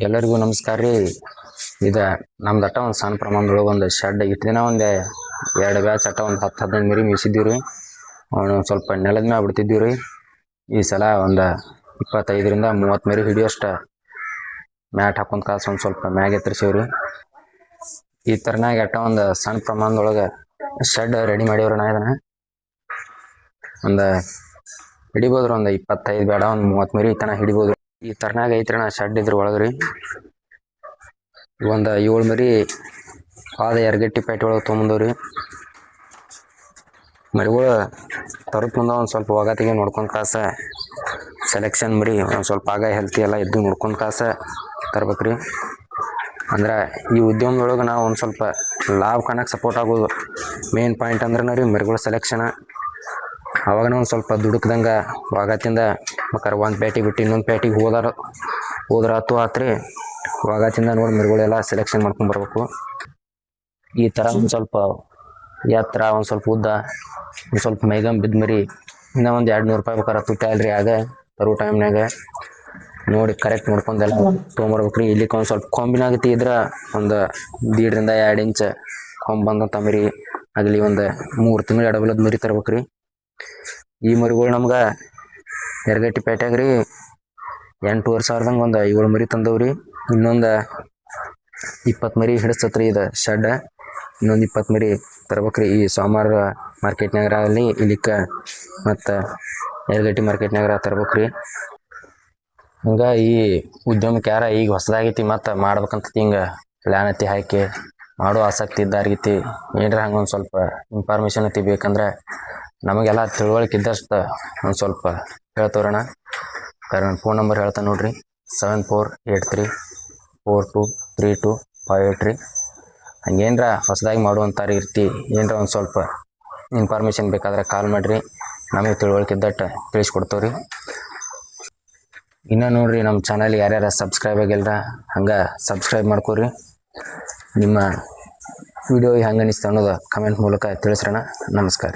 ಎಲ್ಲರಿಗೂ ನಮಸ್ಕಾರ ರೀ. ಇದು ನಮ್ದು ಅಟ್ಟ ಒಂದು ಸಣ್ಣ ಪ್ರಮಾಣದೊಳಗೆ ಒಂದು ಶೆಡ್ ಇಟ್ಟು ದಿನ ಒಂದು 2 ಬ್ಯಾಚ್ ಅಟ್ಟ ಒಂದು 10-15 ಮರಿ ಮೀಸಿದ್ದೀವಿ ರೀ. ಅವನು ಸ್ವಲ್ಪ ನೆಲದ ಮ್ಯಾಗ ಬಿಡ್ತಿದ್ದೀವಿ ರೀ. ಈ ಸಲ ಒಂದು 25ರಿಂದ 30 ಮರಿ ಹಿಡಿಯೋಷ್ಟು ಮ್ಯಾಟ್ ಹಾಕೊಂಡು ಕಾಸು ಒಂದು ಸ್ವಲ್ಪ ಮ್ಯಾಗ ಎತ್ತರಿಸೀವಿ ರೀ. ಈ ಥರನಾಗ ಅಟ್ಟ ಒಂದು ಸಣ್ಣ ಪ್ರಮಾಣದೊಳಗೆ ಶೆಡ್ ರೆಡಿ ಮಾಡಿವ್ರಣ್ಣ. ಇದನ್ನು ಒಂದು ಹಿಡಿಬೋದ್ರಿ, ಒಂದು 25 ಬೇಡ ಒಂದು 30 ಮರಿ ತನಕ ಹಿಡಿಬೋದು. ಈ ಥರನಾಗ ಐತ್ರಣ್ಣ ಶೆಡ್ ಇದ್ರ ಒಳಗೆ ರೀ. ಒಂದು 7 ಮರಿ ಪಾದ ಎರಗಟ್ಟಿ ಪೇಟೆ ಒಳಗೆ ತೊಗೊಂಬಂದವ್ರಿ. ಮರಿಗಳು ತರತ್ ಮುಂದೆ ಒಂದು ಸ್ವಲ್ಪ ಒಗತಿಗೆ ನೋಡ್ಕೊಂಡು ಕಾಸ ಸೆಲೆಕ್ಷನ್ ಮರಿ ಒಂದು ಸ್ವಲ್ಪ ಆಗ ಹೆಲ್ತಿ ಎಲ್ಲ ಇದ್ದು ನೋಡ್ಕೊಂಡು ಕಾಸ ತರ್ಬೇಕ್ರಿ. ಅಂದ್ರೆ ಈ ಉದ್ಯಮದೊಳಗೆ ನಾವು ಒಂದು ಸ್ವಲ್ಪ ಲಾಭ ಕಾಣಕ್ಕೆ ಸಪೋರ್ಟ್ ಆಗೋದು ಮೇನ್ ಪಾಯಿಂಟ್ ಅಂದ್ರೆ ರೀ ಮರಿಗಳ ಸೆಲೆಕ್ಷನ್. ಅವಾಗನ ಒಂದು ಸ್ವಲ್ಪ ದುಡುಕ್ದಂಗೆ ವಾಗತಿಂದ ಬೇಕಾರೆ ಒಂದು ಪೇಟಿಗೆ ಬಿಟ್ಟು ಇನ್ನೊಂದು ಪೇಟಿಗೆ ಹೋದ್ರೆ ಆತ್ರಿ. ವಾಗತಿಂದ ನೋಡಿ ಮರಿಗಳೆಲ್ಲ ಸೆಲೆಕ್ಷನ್ ಮಾಡ್ಕೊಂಡು ಬರ್ಬೇಕು. ಈ ಥರ ಒಂದು ಸ್ವಲ್ಪ ಎತ್ತರ, ಒಂದು ಸ್ವಲ್ಪ ಉದ್ದ, ಒಂದು ಸ್ವಲ್ಪ ಮೈಗಮ್ ಬಿದ್ದ ಮರಿ ಇನ್ನೂ ಒಂದು 200 ರೂಪಾಯಿ ಬೇಕಾರೆ ತುಟ್ಟಿ ಅಲ್ರಿ. ಆಗ ತರೋ ಟೈಮ್ನಾಗ ನೋಡಿ ಕರೆಕ್ಟ್ ನೋಡ್ಕೊಂಡೆಲ್ಲ ತೊಗೊಂಬರ್ಬೇಕ್ರಿ. ಇಲ್ಲಿಕ್ಕೆ ಒಂದು ಸ್ವಲ್ಪ ಕೊಂಬಿನಾಗತಿ ಇದ್ರೆ ಒಂದು 1.5ರಿಂದ 2 ಇಂಚ್ ಕೊಂಬ್ ಬಂದಂಥ ಮರಿ ಆಗಲಿ ಒಂದು 3 ತಿಂಗಳು ಎಡಬಲದ ಮರಿ ತರ್ಬೇಕ್ರಿ. ಈ ಮರಿಗಳು ನಮ್ಗೆ ಎರಗಟ್ಟಿ ಪೇಟೆಗೆ ರೀ 8,500 ಒಂದು 7 ಮರಿ ತಂದವ್ರಿ. ಇನ್ನೊಂದು 20 ಮರಿ ಹಿಡಿಸ್ತತ್ರಿ ಇದು ಶೆಡ್. ಇನ್ನೊಂದು 20 ಮರಿ ತರ್ಬೇಕ್ರಿ. ಈ ಸೋಮವಾರ ಮಾರ್ಕೆಟ್ನಾಗ ಅಲ್ಲಿ ಇಲ್ಲಿಕ್ಕೆ ಮತ್ತು ಎರಗಟ್ಟಿ ಮಾರ್ಕೆಟ್ನಾಗ ತರ್ಬೇಕ್ರಿ. ಹಂಗೆ ಈ ಉದ್ಯಮಕ್ಕೆ ಯಾರ ಈಗ ಹೊಸದಾಗೈತಿ ಮತ್ತು ಮಾಡ್ಬೇಕಂತ ಹಿಂಗೆ ಪ್ಲ್ಯಾನ್ ಐತಿ ಹಾಕಿ ಮಾಡೋ ಆಸಕ್ತಿ ಇದ್ದಾರ್ಗೈತಿ ಏನ್ರ ಹಂಗೆ ಒಂದು ಸ್ವಲ್ಪ ಇನ್ಫಾರ್ಮೇಷನ್ ಐತಿ ಬೇಕಂದ್ರೆ ನಮಗೆಲ್ಲ ತಿಳುವಳಿಕೆ ಇದ್ದಷ್ಟು ಒಂದು ಸ್ವಲ್ಪ ಹೇಳ್ತವ್ರಣ್ಣ. ನನ್ನ ಫೋನ್ ನಂಬರ್ ಹೇಳ್ತಾನೆ ನೋಡ್ರಿ, 7483423258 ರೀ. ಹಂಗೇನ್ರ ಹೊಸದಾಗಿ ಮಾಡುವಂಥವ್ರು ಇರ್ತಿ ಏನರ ಒಂದು ಸ್ವಲ್ಪ ಇನ್ಫಾರ್ಮೇಷನ್ ಬೇಕಾದ್ರೆ ಕಾಲ್ ಮಾಡಿರಿ, ನಮಗೆ ತಿಳುವಳಿಕೆ ಇದ್ದಟ್ಟು ತಿಳಿಸ್ಕೊಡ್ತೇವೆ ರೀ. ಇನ್ನೂ ನೋಡಿರಿ ನಮ್ಮ ಚಾನಲ್ ಯಾರ್ಯಾರು ಸಬ್ಸ್ಕ್ರೈಬ್ ಆಗಿಲ್ಲರ ಹಂಗೆ ಸಬ್ಸ್ಕ್ರೈಬ್ ಮಾಡ್ಕೊರಿ. ನಿಮ್ಮ ವಿಡಿಯೋ ಹೆಂಗೆ ಅನಿಸ್ತು ಅನ್ನೋದು ಕಮೆಂಟ್ ಮೂಲಕ ತಿಳಿಸ್ರಣ್ಣ. ನಮಸ್ಕಾರ.